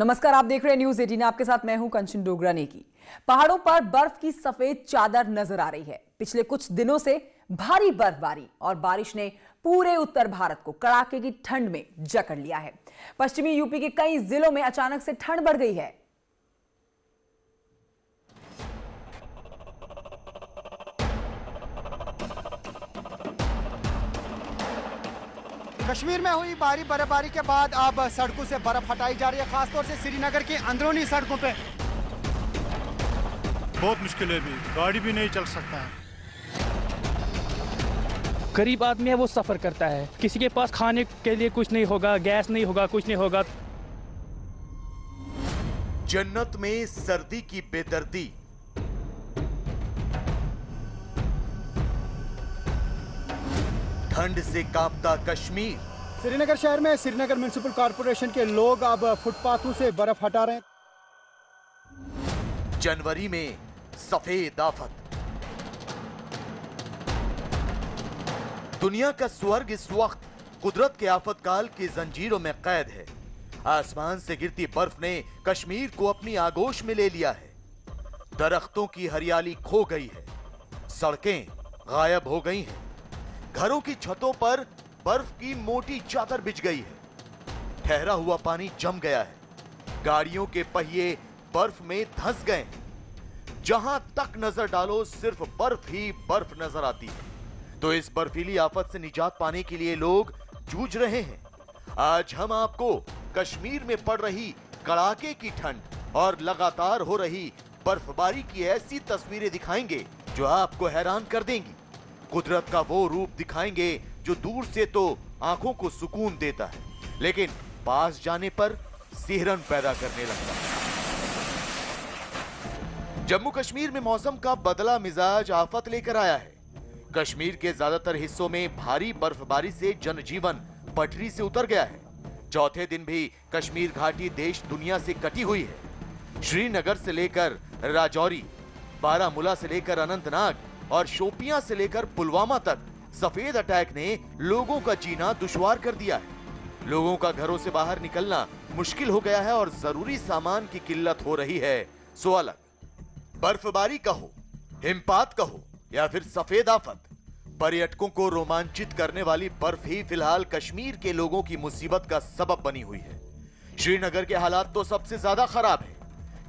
नमस्कार, आप देख रहे हैं न्यूज 18। आपके साथ मैं हूं कंचन डोगरा नेकी। पहाड़ों पर बर्फ की सफेद चादर नजर आ रही है। पिछले कुछ दिनों से भारी बर्फबारी और बारिश ने पूरे उत्तर भारत को कड़ाके की ठंड में जकड़ लिया है। पश्चिमी यूपी के कई जिलों में अचानक से ठंड बढ़ गई है। कश्मीर में हुई भारी बर्फबारी के बाद अब सड़कों से बर्फ हटाई जा रही है, खासतौर से श्रीनगर की अंदरूनी सड़कों पे। बहुत मुश्किल है, भी गाड़ी भी नहीं चल सकता है। गरीब आदमी है, वो सफर करता है। किसी के पास खाने के लिए कुछ नहीं होगा, गैस नहीं होगा, कुछ नहीं होगा। जन्नत में सर्दी की बेदर्दी, ठंड से कांपता कश्मीर। श्रीनगर शहर में श्रीनगर म्युनिसिपल कॉर्पोरेशन के लोग अब फुटपाथों से बर्फ हटा रहे हैं। जनवरी में सफेद आफत, दुनिया का स्वर्ग इस वक्त कुदरत के आफतकाल की जंजीरों में कैद है। आसमान से गिरती बर्फ ने कश्मीर को अपनी आगोश में ले लिया है। दरख्तों की हरियाली खो गई है, सड़कें गायब हो गई हैं, घरों की छतों पर बर्फ की मोटी चादर बिछ गई है। ठहरा हुआ पानी जम गया है, गाड़ियों के पहिए बर्फ में धंस गए हैं। जहां तक नजर डालो सिर्फ बर्फ ही बर्फ नजर आती है। तो इस बर्फीली आफत से निजात पाने के लिए लोग जूझ रहे हैं। आज हम आपको कश्मीर में पड़ रही कड़ाके की ठंड और लगातार हो रही बर्फबारी की ऐसी तस्वीरें दिखाएंगे जो आपको हैरान कर देंगी। कुदरत का वो रूप दिखाएंगे जो दूर से तो आंखों को सुकून देता है, लेकिन पास जाने पर सिहरन पैदा करने लगता है। जम्मू कश्मीर में मौसम का बदला मिजाज आफत लेकर आया है। कश्मीर के ज्यादातर हिस्सों में भारी बर्फबारी से जनजीवन पटरी से उतर गया है। चौथे दिन भी कश्मीर घाटी देश दुनिया से कटी हुई है। श्रीनगर से लेकर राजौरी, बारामूला से लेकर अनंतनाग और शोपियां से लेकर पुलवामा तक सफेद अटैक ने लोगों का जीना दुश्वार कर दिया है। लोगों का घरों से बाहर निकलना मुश्किल हो गया है और जरूरी सामान की किल्लत हो रही है। सो अलग बर्फबारी कहो, हिमपात कहो या फिर सफेद आफत, पर्यटकों को रोमांचित करने वाली बर्फ ही फिलहाल कश्मीर के लोगों की मुसीबत का सबब बनी हुई है। श्रीनगर के हालात तो सबसे ज्यादा खराब है।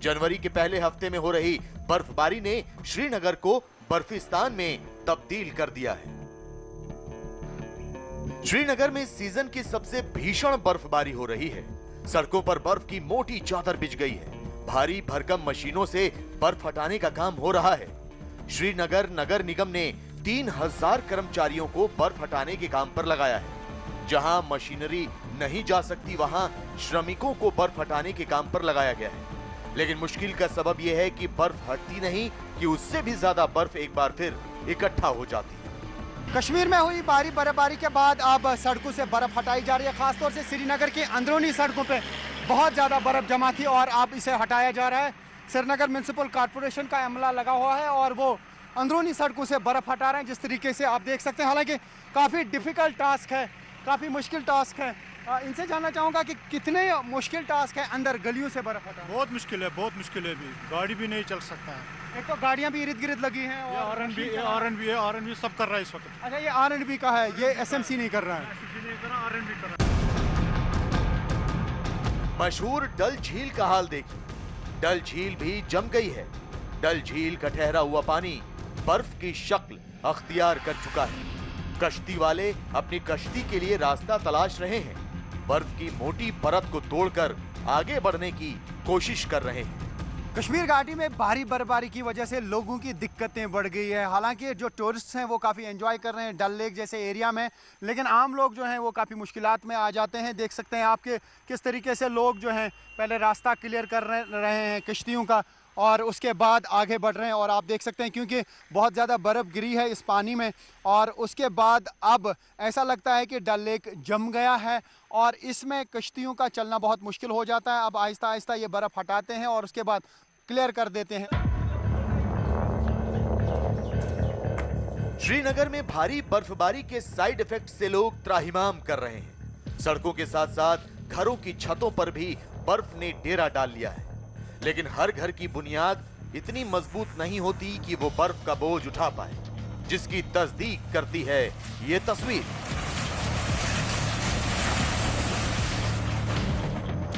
जनवरी के पहले हफ्ते में हो रही बर्फबारी ने श्रीनगर को बर्फिस्तान में तब्दील कर दिया है। श्रीनगर में सीजन की सबसे भीषण बर्फबारी हो रही है। सड़कों पर बर्फ की मोटी चादर बिछ गई है। भारी भरकम मशीनों से बर्फ हटाने का काम हो रहा है। श्रीनगर नगर निगम ने 3000 कर्मचारियों को बर्फ हटाने के काम पर लगाया है। जहां मशीनरी नहीं जा सकती, वहां श्रमिकों को बर्फ हटाने के काम पर लगाया गया है। लेकिन मुश्किल का सबब यह है कि बर्फ हटती नहीं कि उससे भी ज्यादा बर्फ एक बार फिर इकट्ठा हो जाती है। कश्मीर में हुई भारी बर्फबारी के बाद अब सड़कों से बर्फ हटाई जा रही है, खासतौर से श्रीनगर की अंदरूनी सड़कों पे बहुत ज्यादा बर्फ जमा थी और अब इसे हटाया जा रहा है। श्रीनगर म्युनिसिपल कॉर्पोरेशन का अमला लगा हुआ है और वो अंदरूनी सड़कों से बर्फ हटा रहे हैं। जिस तरीके से आप देख सकते हैं, हालांकि काफी डिफिकल्ट टास्क है, काफी मुश्किल टास्क है। इनसे जानना चाहूंगा कि कितने मुश्किल टास्क है अंदर गलियों से बर्फ हटाना। बहुत मुश्किल है, बहुत मुश्किल है, भी गाड़ी भी नहीं चल सकता है। एक तो गाड़ियां भी इर्द गिर्द लगी हैं और आरएनबी सब कर रहा है इस वक्त। अच्छा, ये आरएनबी का है, ये एसएमसी नहीं कर रहा है। मशहूर डल झील का हाल देखिए। डल झील भी जम गई है। डल झील का ठहरा हुआ पानी बर्फ की शक्ल अख्तियार कर चुका है। कश्ती वाले अपनी कश्ती के लिए रास्ता तलाश रहे हैं। बर्फ की मोटी परत को तोड़कर आगे बढ़ने की कोशिश कर रहे हैं। कश्मीर घाटी में भारी बर्फबारी की वजह से लोगों की दिक्कतें बढ़ गई है। हालांकि जो टूरिस्ट हैं वो काफ़ी एंजॉय कर रहे हैं डल लेक जैसे एरिया में, लेकिन आम लोग जो हैं वो काफ़ी मुश्किलात में आ जाते हैं। देख सकते हैं आपके किस तरीके से लोग जो हैं पहले रास्ता क्लियर कर रहे हैं कश्तियों का और उसके बाद आगे बढ़ रहे हैं। और आप देख सकते हैं क्योंकि बहुत ज़्यादा बर्फ़ गिरी है इस पानी में और उसके बाद अब ऐसा लगता है कि डल लेक जम गया है और इसमें कश्तियों का चलना बहुत मुश्किल हो जाता है। अब आहिस्ता आहिस्ता ये बर्फ़ हटाते हैं और उसके बाद क्लियर कर देते हैं। श्रीनगर में भारी बर्फबारी के साइड इफेक्ट से लोग त्राहिमाम कर रहे हैं। सड़कों के साथ साथ घरों की छतों पर भी बर्फ ने डेरा डाल लिया है, लेकिन हर घर की बुनियाद इतनी मजबूत नहीं होती कि वो बर्फ का बोझ उठा पाए, जिसकी तस्दीक करती है ये तस्वीर।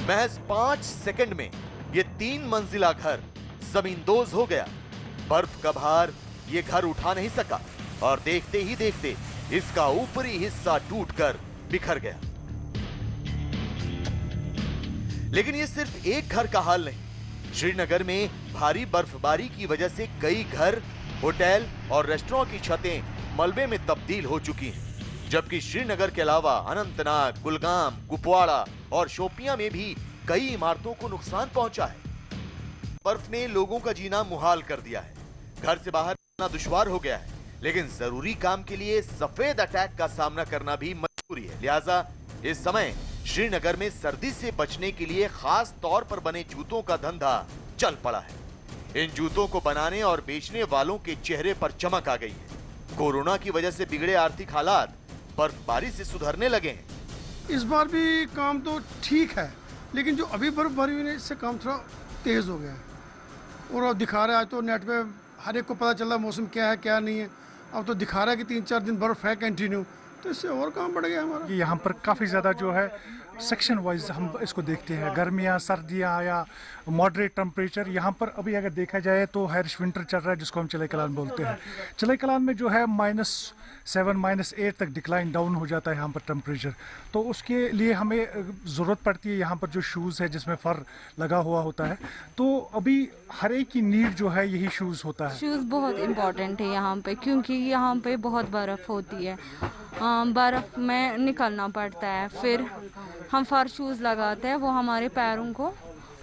महज 5 सेकंड में ये 3 मंजिला घर जमींदोज हो गया। बर्फ का भार ये घर उठा नहीं सका और देखते ही देखते इसका ऊपरी हिस्सा टूटकर बिखर गया। लेकिन ये सिर्फ एक घर का हाल नहीं। श्रीनगर में भारी बर्फबारी की वजह से कई घर, होटल और रेस्टोरेंट की छतें मलबे में तब्दील हो चुकी हैं, जबकि श्रीनगर के अलावा अनंतनाग, कुलगाम, कुपवाड़ा और शोपियां में भी कई इमारतों को नुकसान पहुंचा है। बर्फ ने लोगों का जीना मुहाल कर दिया है, घर से बाहर निकलना दुश्वार हो गया है, लेकिन जरूरी काम के लिए सफेद अटैक का सामना करना भी मजबूरी है। लिहाजा इस समय श्रीनगर में सर्दी से बचने के लिए खास तौर पर बने जूतों का धंधा चल पड़ा है। इन जूतों को बनाने और बेचने वालों के चेहरे पर चमक आ गई है। कोरोना की वजह से बिगड़े आर्थिक हालात बर्फबारी से सुधरने लगे हैं। इस बार भी काम तो ठीक है, लेकिन जो अभी बर्फबारी हुई है इससे काम थोड़ा तेज हो गया है। और अब दिखा रहा है तो नेट पे हर एक को पता चल रहा है मौसम क्या है क्या नहीं है। अब तो दिखा रहा है कि 3-4 दिन बर्फ है कंटिन्यू, तो इससे और काम बढ़ गया हमारा। यहाँ पर काफ़ी ज़्यादा जो है सेक्शन वाइज हम इसको देखते हैं, गर्मियाँ, सर्दियाँ या मॉडरेट टेम्परेचर। यहाँ पर अभी अगर देखा जाए तो हैरिश विंटर चल रहा है, जिसको हम चले कलान बोलते हैं। चले कलान में जो है -7, -8 तक डिक्लाइन डाउन हो जाता है यहाँ पर टेम्परेचर। तो उसके लिए हमें ज़रूरत पड़ती है यहाँ पर जो शूज़ है जिसमें फर लगा हुआ होता है। तो अभी हर एक की नीड जो है यही शूज़ होता है। शूज़ बहुत इम्पॉर्टेंट है यहाँ पे, क्योंकि यहाँ पे बहुत बर्फ़ होती है। बर्फ़ में निकलना पड़ता है, फिर हम फर शूज़ लगाते हैं, वो हमारे पैरों को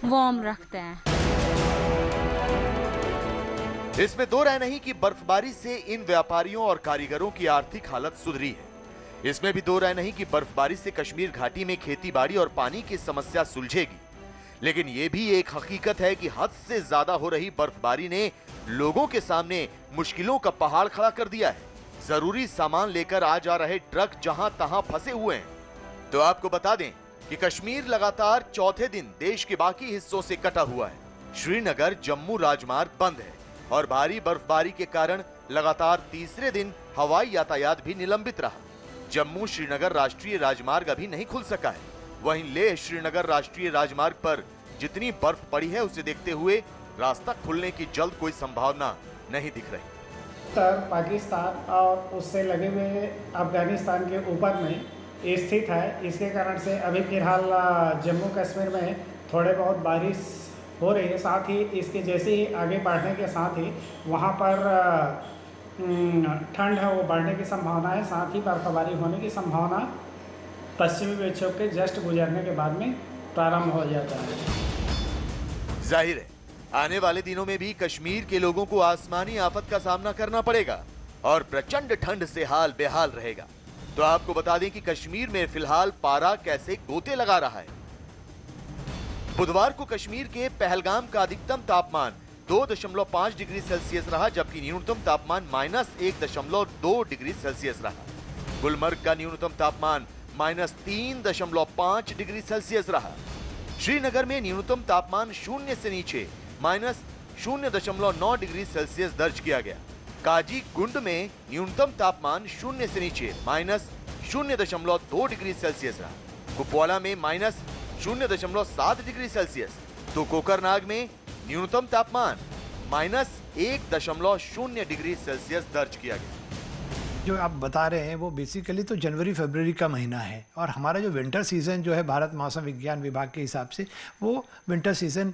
वार्म रखते हैं। इसमें दो राय नहीं कि बर्फबारी से इन व्यापारियों और कारीगरों की आर्थिक हालत सुधरी है। इसमें भी दो राय नहीं कि बर्फबारी से कश्मीर घाटी में खेती-बाड़ी और पानी की समस्या सुलझेगी। लेकिन यह भी एक हकीकत है कि हद से ज्यादा हो रही बर्फबारी ने लोगों के सामने मुश्किलों का पहाड़ खड़ा कर दिया है। जरूरी सामान लेकर आ जा रहे ट्रक जहां तहां फंसे हुए हैं। तो आपको बता दें कि कश्मीर लगातार चौथे दिन देश के बाकी हिस्सों से कटा हुआ है। श्रीनगर जम्मू राजमार्ग बंद है और भारी बर्फबारी के कारण लगातार तीसरे दिन हवाई यातायात भी निलंबित रहा। जम्मू श्रीनगर राष्ट्रीय राजमार्ग अभी नहीं खुल सका है। वहीं लेह श्रीनगर राष्ट्रीय राजमार्ग पर जितनी बर्फ पड़ी है उसे देखते हुए रास्ता खुलने की जल्द कोई संभावना नहीं दिख रही। उत्तर पाकिस्तान और उससे लगे हुए अफगानिस्तान के ऊपर में स्थित है। इसके कारण से अभी फिलहाल जम्मू कश्मीर में थोड़े बहुत बारिश हो रही है। साथ ही इसके जैसे ही आगे बढ़ने के साथ ही वहाँ पर ठंड है वो बढ़ने की संभावना है। साथ ही बर्फबारी होने की संभावना पश्चिमी विक्षोभ के जस्ट गुजरने के बाद में प्रारंभ हो जाता है। जाहिर है आने वाले दिनों में भी कश्मीर के लोगों को आसमानी आफत का सामना करना पड़ेगा और प्रचंड ठंड से हाल बेहाल रहेगा। तो आपको बता दें कि कश्मीर में फिलहाल पारा कैसे गोते लगा रहा है। बुधवार को कश्मीर के पहलगाम का अधिकतम तापमान 2.5 डिग्री सेल्सियस रहा, जबकि न्यूनतम तापमान -1.2 डिग्री सेल्सियस रहा। गुलमर्ग का न्यूनतम तापमान -3.5 डिग्री सेल्सियस रहा। श्रीनगर में न्यूनतम तापमान 0 से नीचे -0.9 डिग्री सेल्सियस दर्ज किया गया। काजी गुंड में न्यूनतम तापमान 0 से नीचे -0.2 डिग्री सेल्सियस रहा। कुपवाड़ा में -0.7 डिग्री सेल्सियस, तो कोकरनाग में न्यूनतम तापमान -1.0 डिग्री सेल्सियस दर्ज किया गया। जो आप बता रहे हैं वो बेसिकली तो जनवरी फरवरी का महीना है और हमारा जो विंटर सीज़न जो है भारत मौसम विज्ञान विभाग के हिसाब से वो विंटर सीज़न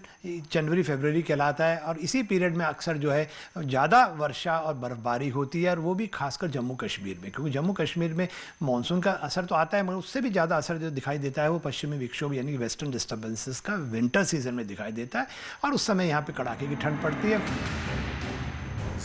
जनवरी फरवरी कहलाता है। और इसी पीरियड में अक्सर जो है ज़्यादा वर्षा और बर्फबारी होती है, और वो भी खासकर जम्मू कश्मीर में, क्योंकि जम्मू कश्मीर में मानसून का असर तो आता है मगर उससे भी ज़्यादा असर जो दिखाई देता है वो पश्चिमी विक्षोभ यानी वेस्टर्न डिस्टर्बेंसेस का विंटर सीजन में दिखाई देता है और उस समय यहाँ पर कड़ाके की ठंड पड़ती है।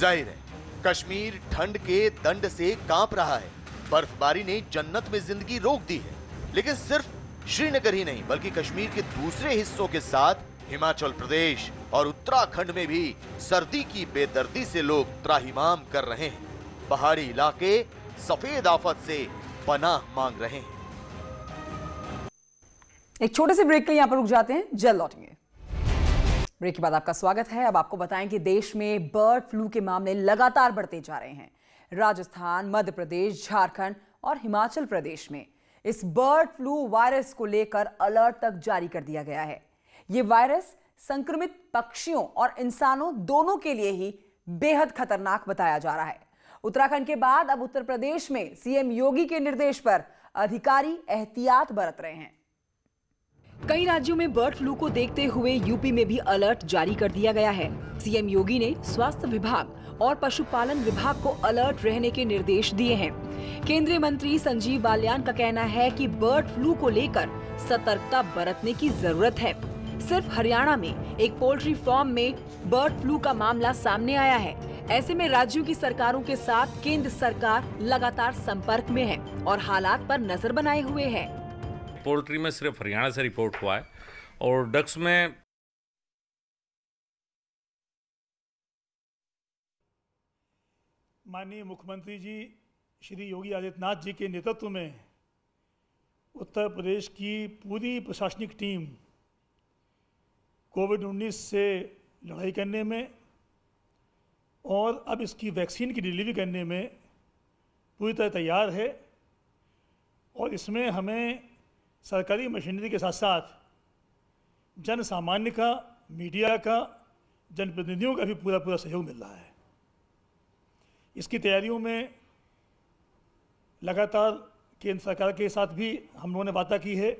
जाहिर है कश्मीर ठंड के दंड से कांप रहा है। बर्फबारी ने जन्नत में जिंदगी रोक दी है। लेकिन सिर्फ श्रीनगर ही नहीं बल्कि कश्मीर के दूसरे हिस्सों के साथ हिमाचल प्रदेश और उत्तराखंड में भी सर्दी की बेदर्दी से लोग त्राहिमाम कर रहे हैं। पहाड़ी इलाके सफेद आफत से पनाह मांग रहे हैं। एक छोटे से ब्रेक के लिए यहां पर रुक जाते हैं, जल्द लौटेंगे। ब्रेक के बाद आपका स्वागत है। अब आपको बताएं कि देश में बर्ड फ्लू के मामले लगातार बढ़ते जा रहे हैं। राजस्थान, मध्य प्रदेश, झारखंड और हिमाचल प्रदेश में इस बर्ड फ्लू वायरस को लेकर अलर्ट तक जारी कर दिया गया है। यह वायरस संक्रमित पक्षियों और इंसानों दोनों के लिए ही बेहद खतरनाक बताया जा रहा है। उत्तराखंड के बाद अब उत्तर प्रदेश में सीएम योगी के निर्देश पर अधिकारी एहतियात बरत रहे हैं। कई राज्यों में बर्ड फ्लू को देखते हुए यूपी में भी अलर्ट जारी कर दिया गया है। सीएम योगी ने स्वास्थ्य विभाग और पशुपालन विभाग को अलर्ट रहने के निर्देश दिए हैं। केंद्रीय मंत्री संजीव बालियान का कहना है कि बर्ड फ्लू को लेकर सतर्कता बरतने की जरूरत है। सिर्फ हरियाणा में एक पोल्ट्री फार्म में बर्ड फ्लू का मामला सामने आया है। ऐसे में राज्यों की सरकारों के साथ केंद्र सरकार लगातार संपर्क में है और हालात पर नजर बनाए हुए है। पोल्ट्री में सिर्फ हरियाणा से रिपोर्ट हुआ है और डक्स में माननीय मुख्यमंत्री जी श्री योगी आदित्यनाथ जी के नेतृत्व में उत्तर प्रदेश की पूरी प्रशासनिक टीम कोविड-19 से लड़ाई करने में और अब इसकी वैक्सीन की डिलीवरी करने में पूरी तरह तैयार है। और इसमें हमें सरकारी मशीनरी के साथ साथ जन सामान्य का, मीडिया का, जनप्रतिनिधियों का भी पूरा सहयोग मिल रहा है। इसकी तैयारियों में लगातार केंद्र सरकार के साथ भी हम लोगों ने वार्ता की है।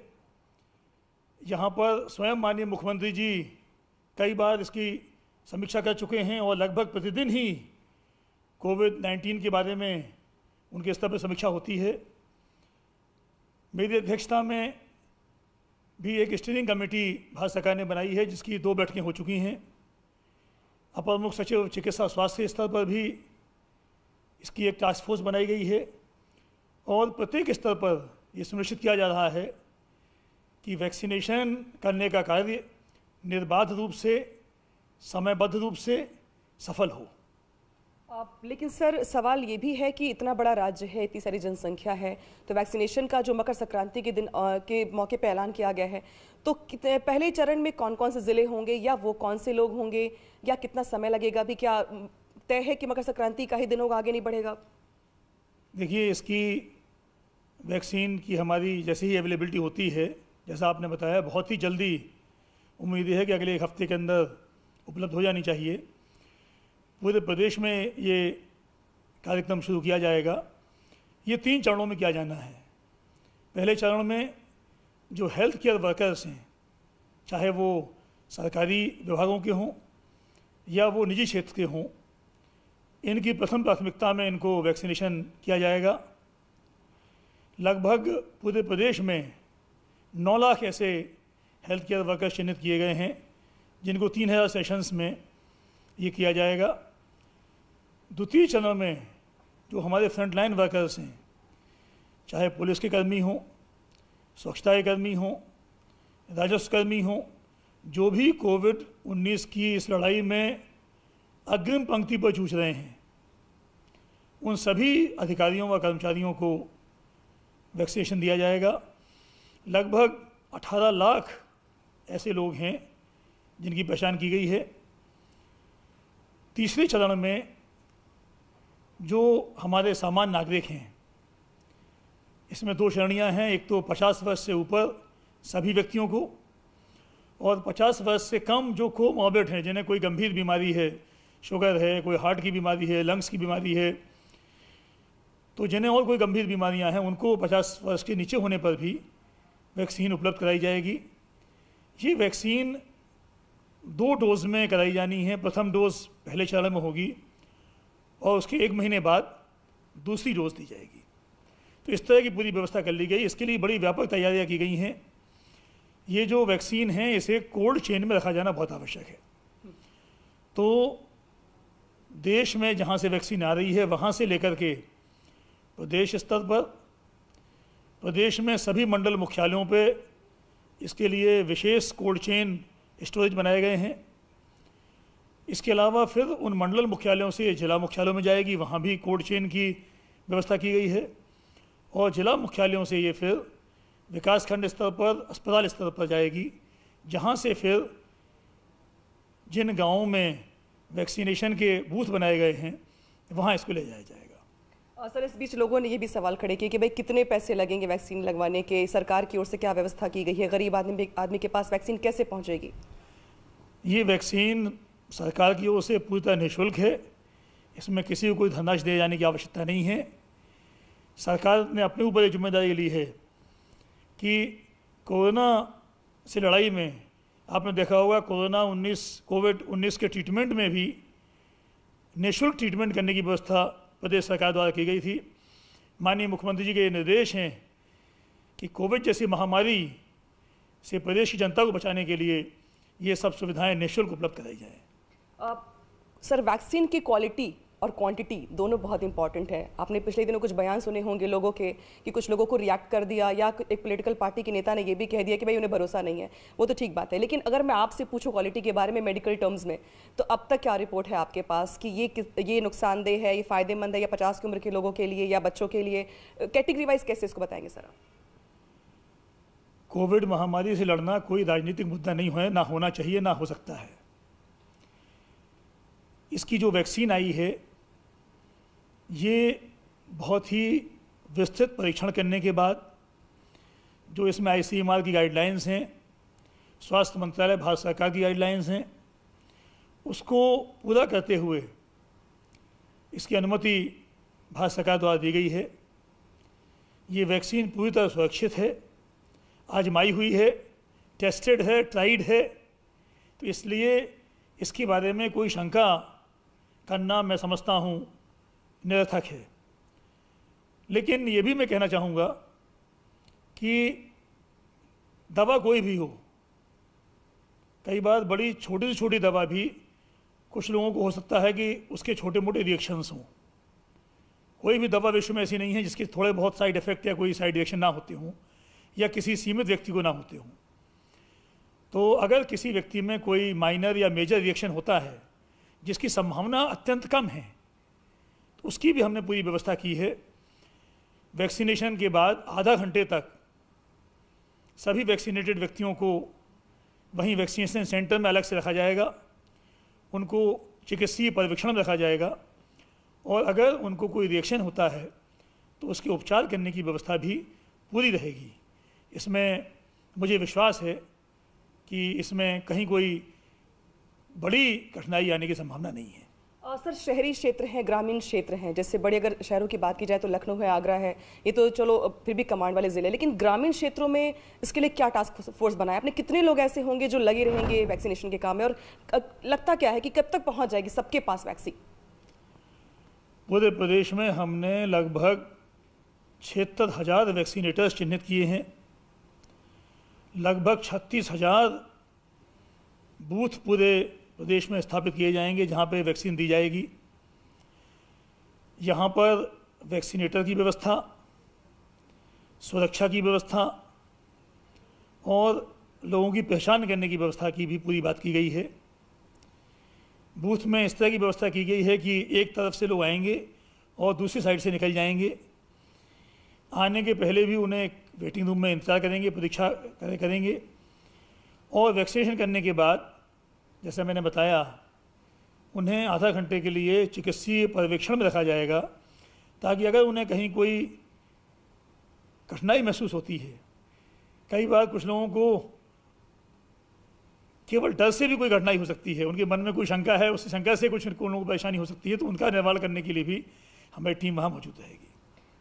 यहाँ पर स्वयं माननीय मुख्यमंत्री जी कई बार इसकी समीक्षा कर चुके हैं और लगभग प्रतिदिन ही कोविड-19 के बारे में उनके स्तर पर समीक्षा होती है। मेरी अध्यक्षता में भी एक स्टीयरिंग कमेटी भारत सरकार ने बनाई है जिसकी 2 बैठकें हो चुकी हैं। अपर मुख्य सचिव चिकित्सा स्वास्थ्य स्तर पर भी इसकी एक टास्क फोर्स बनाई गई है और प्रत्येक स्तर पर ये सुनिश्चित किया जा रहा है कि वैक्सीनेशन करने का कार्य निर्बाध रूप से, समयबद्ध रूप से सफल हो। लेकिन सर सवाल ये भी है कि इतना बड़ा राज्य है, इतनी सारी जनसंख्या है, तो वैक्सीनेशन का जो मकर संक्रांति के दिन के मौके पर ऐलान किया गया है, तो पहले चरण में कौन कौन से ज़िले होंगे या वो कौन से लोग होंगे या कितना समय लगेगा, भी क्या तय है कि मकर संक्रांति का ही दिन होगा, आगे नहीं बढ़ेगा? देखिए, इसकी वैक्सीन की हमारी जैसे ही अवेलेबिलिटी होती है, जैसा आपने बताया, बहुत ही जल्दी उम्मीद है कि अगले 1 हफ्ते के अंदर उपलब्ध हो जानी चाहिए। पूरे प्रदेश में ये कार्यक्रम शुरू किया जाएगा। ये 3 चरणों में किया जाना है। पहले चरण में जो हेल्थ केयर वर्कर्स हैं, चाहे वो सरकारी विभागों के हों या वो निजी क्षेत्र के हों, इनकी प्रथम प्राथमिकता में इनको वैक्सीनेशन किया जाएगा। लगभग पूरे प्रदेश में 9 लाख ऐसे हेल्थ केयर वर्कर्स चिन्हित किए गए हैं जिनको 3000 सेशंस में ये किया जाएगा। द्वितीय चरण में जो हमारे फ्रंटलाइन वर्कर्स हैं, चाहे पुलिस के कर्मी हों, स्वच्छता के कर्मी हों, राजस्व कर्मी हों, जो भी कोविड-19 की इस लड़ाई में अग्रिम पंक्ति पर जूझ रहे हैं, उन सभी अधिकारियों व कर्मचारियों को वैक्सीनेशन दिया जाएगा। लगभग 18 लाख ऐसे लोग हैं जिनकी पहचान की गई है। तीसरे चरण में जो हमारे सामान्य नागरिक हैं, इसमें 2 श्रेणियां हैं। एक तो 50 वर्ष से ऊपर सभी व्यक्तियों को, और 50 वर्ष से कम जो कोमॉर्बिड हैं, जिन्हें कोई गंभीर बीमारी है, शुगर है, कोई हार्ट की बीमारी है, लंग्स की बीमारी है, तो जिन्हें और कोई गंभीर बीमारियां हैं, उनको 50 वर्ष के नीचे होने पर भी वैक्सीन उपलब्ध कराई जाएगी। ये वैक्सीन 2 डोज में कराई जानी है। प्रथम डोज पहले चरण में होगी और उसके 1 महीने बाद दूसरी डोज दी जाएगी। तो इस तरह की पूरी व्यवस्था कर ली गई। इसके लिए बड़ी व्यापक तैयारियां की गई हैं। ये जो वैक्सीन है, इसे कोल्ड चेन में रखा जाना बहुत आवश्यक है। तो देश में जहाँ से वैक्सीन आ रही है, वहाँ से लेकर के प्रदेश स्तर पर, प्रदेश में सभी मंडल मुख्यालयों पे इसके लिए विशेष कोल्ड चेन स्टोरेज बनाए गए हैं। इसके अलावा फिर उन मंडल मुख्यालयों से जिला मुख्यालयों में जाएगी, वहाँ भी कोल्ड चेन की व्यवस्था की गई है, और जिला मुख्यालयों से ये फिर विकासखंड स्तर पर, अस्पताल स्तर पर जाएगी, जहाँ से फिर जिन गाँवों में वैक्सीनेशन के बूथ बनाए गए हैं वहाँ इसको ले जाया जाएगा। और सर, इस बीच लोगों ने ये भी सवाल खड़े किए कि भाई कितने पैसे लगेंगे वैक्सीन लगवाने के, सरकार की ओर से क्या व्यवस्था की गई है, गरीब आदमी के पास वैक्सीन कैसे पहुंचेगी? ये वैक्सीन सरकार की ओर से पूरी तरह निःशुल्क है, इसमें किसी को कोई धनराशि दिए जाने की आवश्यकता नहीं है। सरकार ने अपने ऊपर ये जिम्मेदारी ली है कि कोरोना से लड़ाई में आपने देखा होगा कोविड-19 के ट्रीटमेंट में भी निःशुल्क ट्रीटमेंट करने की व्यवस्था प्रदेश सरकार द्वारा की गई थी। माननीय मुख्यमंत्री जी के ये निर्देश हैं कि कोविड जैसी महामारी से प्रदेश की जनता को बचाने के लिए ये सब सुविधाएं निःशुल्क उपलब्ध कराई जाएं। सर, वैक्सीन की क्वालिटी और क्वांटिटी दोनों बहुत इंपॉर्टेंट है। आपने पिछले दिनों कुछ बयान सुने होंगे लोगों के कि कुछ लोगों को रिएक्ट कर दिया, या एक पॉलिटिकल पार्टी के नेता ने ये भी कह दिया कि भाई उन्हें भरोसा नहीं है। वो तो ठीक बात है, लेकिन अगर मैं आपसे पूछूं क्वालिटी के बारे में मेडिकल टर्म्स में, तो अब तक क्या रिपोर्ट है आपके पास कि ये नुकसानदेह है, ये फ़ायदेमंद है, या 50 की उम्र के लोगों के लिए या बच्चों के लिए, कैटेगरी वाइज कैसे इसको बताएंगे सर? कोविड महामारी से लड़ना कोई राजनीतिक मुद्दा नहीं है, ना होना चाहिए, ना हो सकता है। इसकी जो वैक्सीन आई है ये बहुत ही विस्तृत परीक्षण करने के बाद, जो इसमें ICMR की गाइडलाइंस हैं, स्वास्थ्य मंत्रालय भारत सरकार की गाइडलाइंस हैं, उसको पूरा करते हुए इसकी अनुमति भारत सरकार द्वारा दी गई है। ये वैक्सीन पूरी तरह सुरक्षित है, आजमाई हुई है, टेस्टेड है, ट्राइड है, तो इसलिए इसके बारे में कोई शंका करना मैं समझता हूँ निरर्थक है। लेकिन ये भी मैं कहना चाहूँगा कि दवा कोई भी हो, कई बार बड़ी छोटी से छोटी दवा भी कुछ लोगों को हो सकता है कि उसके छोटे मोटे रिएक्शंस हों। कोई भी दवा विश्व में ऐसी नहीं है जिसके थोड़े बहुत साइड इफ़ेक्ट या कोई साइड रिएक्शन ना होते हों, या किसी सीमित व्यक्ति को ना होते हों। तो अगर किसी व्यक्ति में कोई माइनर या मेजर रिएक्शन होता है जिसकी संभावना अत्यंत कम है, तो उसकी भी हमने पूरी व्यवस्था की है। वैक्सीनेशन के बाद आधा घंटे तक सभी वैक्सीनेटेड व्यक्तियों को वहीं वैक्सीनेशन सेंटर में अलग से रखा जाएगा, उनको चिकित्सीय पर्यवेक्षण में रखा जाएगा, और अगर उनको कोई रिएक्शन होता है तो उसके उपचार करने की व्यवस्था भी पूरी रहेगी। इसमें मुझे विश्वास है कि इसमें कहीं कोई बड़ी कठिनाई आने की संभावना नहीं है। और सर, शहरी क्षेत्र हैं, ग्रामीण क्षेत्र हैं, जैसे बड़े अगर शहरों की बात की जाए तो लखनऊ है, आगरा है, ये तो चलो फिर भी कमांड वाले ज़िले, लेकिन ग्रामीण क्षेत्रों में इसके लिए क्या टास्क फोर्स बनाया आपने? कितने लोग ऐसे होंगे जो लगे रहेंगे वैक्सीनेशन के काम में, और लगता क्या है कि कब तक पहुँच जाएगी सबके पास वैक्सीन? पूरे प्रदेश में हमने लगभग 76,000 वैक्सीनेटर्स चिन्हित किए हैं। लगभग 36,000 बूथ पूरे प्रदेश में स्थापित किए जाएंगे जहां पे वैक्सीन दी जाएगी। यहाँ पर वैक्सीनेटर की व्यवस्था, सुरक्षा की व्यवस्था और लोगों की पहचान करने की व्यवस्था की भी पूरी बात की गई है। बूथ में इस तरह की व्यवस्था की गई है कि एक तरफ से लोग आएंगे और दूसरी साइड से निकल जाएंगे। आने के पहले भी उन्हें वेटिंग रूम में इंतज़ार करेंगे, प्रतीक्षा करेंगे, और वैक्सीनेशन करने के बाद जैसा मैंने बताया उन्हें आधा घंटे के लिए चिकित्सीय पर्यवेक्षण में रखा जाएगा, ताकि अगर उन्हें कहीं कोई कठिनाई महसूस होती है, कई बार कुछ लोगों को केवल डर से भी कोई कठिनाई हो सकती है, उनके मन में कोई शंका है, उस शंका से कुछ लोगों को परेशानी हो सकती है, तो उनका निवारण करने के लिए भी हमारी टीम वहाँ मौजूद रहेगी।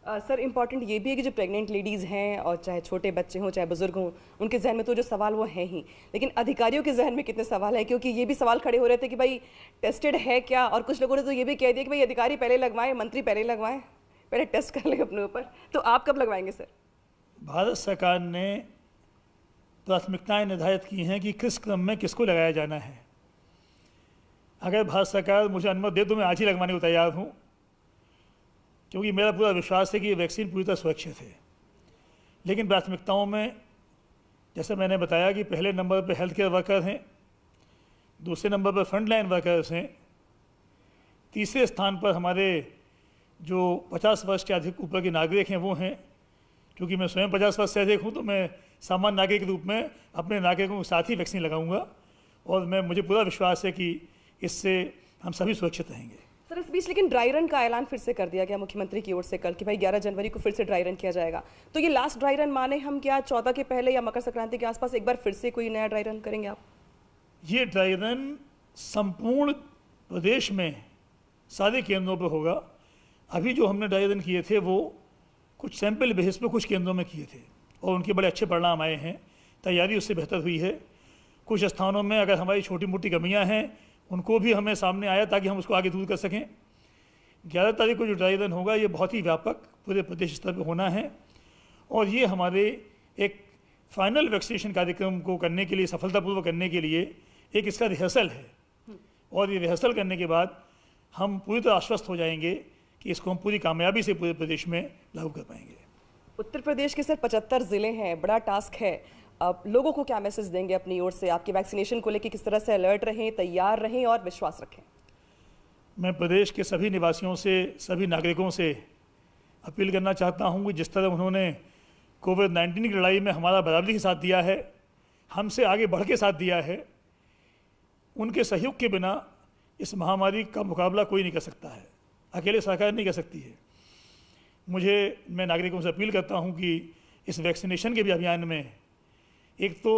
सर, इम्पॉर्टेंट ये भी है कि जो प्रेग्नेंट लेडीज़ हैं, और चाहे छोटे बच्चे हों चाहे बुजुर्ग हों, उनके जहन में तो जो सवाल वो हैं ही, लेकिन अधिकारियों के जहन में कितने सवाल हैं? क्योंकि ये भी सवाल खड़े हो रहे थे कि भाई टेस्टेड है क्या, और कुछ लोगों ने तो ये भी कह दिया कि भाई अधिकारी पहले लगवाएं, मंत्री पहले लगवाएं, पहले टेस्ट कर लें अपने ऊपर। तो आप कब लगवाएंगे सर? भारत सरकार ने प्राथमिकताएं निर्धारित की हैं कि किस क्रम में किसको लगाया जाना है। अगर भारत सरकार मुझे अनुमति दे तो मैं आज ही लगवाने को तैयार हूँ, क्योंकि मेरा पूरा विश्वास है कि ये वैक्सीन पूरी तरह सुरक्षित है। लेकिन प्राथमिकताओं में जैसे मैंने बताया कि पहले नंबर पर हेल्थ केयर वर्कर हैं, दूसरे नंबर पर फ्रंट लाइन वर्कर्स हैं, तीसरे स्थान पर हमारे जो 50 वर्ष के अधिक ऊपर के नागरिक हैं वो हैं, क्योंकि मैं स्वयं 50 वर्ष से अधिक हूँ, तो मैं सामान्य नागरिक के रूप में अपने नागरिकों के साथ ही वैक्सीन लगाऊंगा और मुझे पूरा विश्वास है कि इससे हम सभी सुरक्षित रहेंगे। सर, इस बीच लेकिन ड्राई रन का ऐलान फिर से कर दिया गया मुख्यमंत्री की ओर से कल कि भाई 11 जनवरी को फिर से ड्राई रन किया जाएगा। तो ये लास्ट ड्राई रन माने हम क्या 14 के पहले या मकर संक्रांति के आसपास एक बार फिर से कोई नया ड्राई रन करेंगे आप? ये ड्राई रन संपूर्ण प्रदेश में सारे केंद्रों पर होगा। अभी जो हमने ड्राई रन किए थे वो कुछ सैंपल बेसिस पे कुछ केंद्रों में किए थे और उनके बड़े अच्छे परिणाम आए हैं। तैयारी उससे बेहतर हुई है। कुछ स्थानों में अगर हमारी छोटी मोटी कमियां हैं उनको भी हमें सामने आया ताकि हम उसको आगे दूर कर सकें। 11 तारीख को जो ड्राई रन होगा ये बहुत ही व्यापक पूरे प्रदेश स्तर पर होना है और ये हमारे एक फाइनल वैक्सीनेशन कार्यक्रम को करने के लिए, सफलतापूर्वक करने के लिए एक इसका रिहर्सल है और ये रिहर्सल करने के बाद हम पूरी तरह आश्वस्त हो जाएंगे कि इसको हम पूरी कामयाबी से पूरे प्रदेश में लागू कर पाएंगे। उत्तर प्रदेश के सर 75 जिले हैं, बड़ा टास्क है। अब लोगों को क्या मैसेज देंगे अपनी ओर से? आपके वैक्सीनेशन को लेकर किस तरह से अलर्ट रहें, तैयार रहें और विश्वास रखें? मैं प्रदेश के सभी निवासियों से, सभी नागरिकों से अपील करना चाहता हूं कि जिस तरह उन्होंने कोविड-19 की लड़ाई में हमारा बराबरी के साथ दिया है, हमसे आगे बढ़ के साथ दिया है, उनके सहयोग के बिना इस महामारी का मुकाबला कोई नहीं कर सकता है, अकेले सरकार नहीं कर सकती है। मैं नागरिकों से अपील करता हूं कि इस वैक्सीनेशन के भी अभियान में एक तो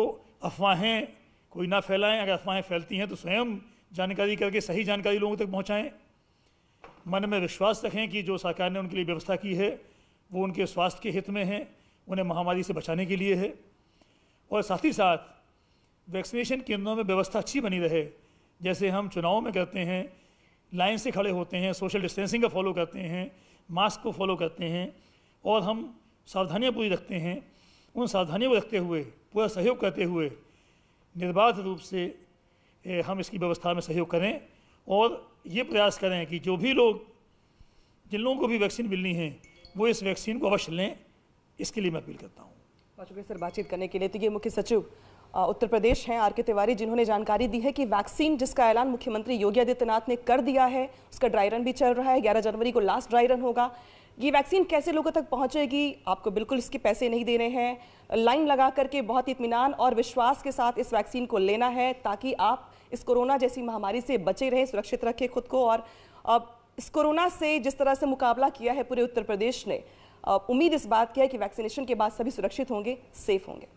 अफवाहें कोई ना फैलाएं, अगर अफवाहें फैलती हैं तो स्वयं जानकारी करके सही जानकारी लोगों तक पहुंचाएं। मन में विश्वास रखें कि जो सरकार ने उनके लिए व्यवस्था की है वो उनके स्वास्थ्य के हित में है, उन्हें महामारी से बचाने के लिए है और साथ ही साथ वैक्सीनेशन केंद्रों में व्यवस्था अच्छी बनी रहे। जैसे हम चुनाव में करते हैं, लाइन से खड़े होते हैं, सोशल डिस्टेंसिंग का फॉलो करते हैं, मास्क को फॉलो करते हैं और हम सावधानियां पूरी रखते हैं। उन सावधानियों को रखते हुए, पूरा सहयोग करते हुए निर्बाध रूप से हम इसकी व्यवस्था में सहयोग करें और ये प्रयास करें कि जो भी लोग, जिन लोगों को भी वैक्सीन मिलनी है वो इस वैक्सीन को अवश्य लें। इसके लिए मैं अपील करता हूँ। बहुत शुक्रिया सर बातचीत करने के लिए। तो ये मुख्य सचिव उत्तर प्रदेश हैं आर.के. तिवारी, जिन्होंने जानकारी दी है कि वैक्सीन जिसका ऐलान मुख्यमंत्री योगी आदित्यनाथ ने कर दिया है उसका ड्राई रन भी चल रहा है। 11 जनवरी को लास्ट ड्राई रन होगा। ये वैक्सीन कैसे लोगों तक पहुंचेगी, आपको बिल्कुल इसके पैसे नहीं देने हैं। लाइन लगा करके बहुत इत्मीनान और विश्वास के साथ इस वैक्सीन को लेना है ताकि आप इस कोरोना जैसी महामारी से बचे रहें, सुरक्षित रखें खुद को। और अब इस कोरोना से जिस तरह से मुकाबला किया है पूरे उत्तर प्रदेश ने, उम्मीद इस बात की है कि वैक्सीनेशन के बाद सभी सुरक्षित होंगे, सेफ होंगे।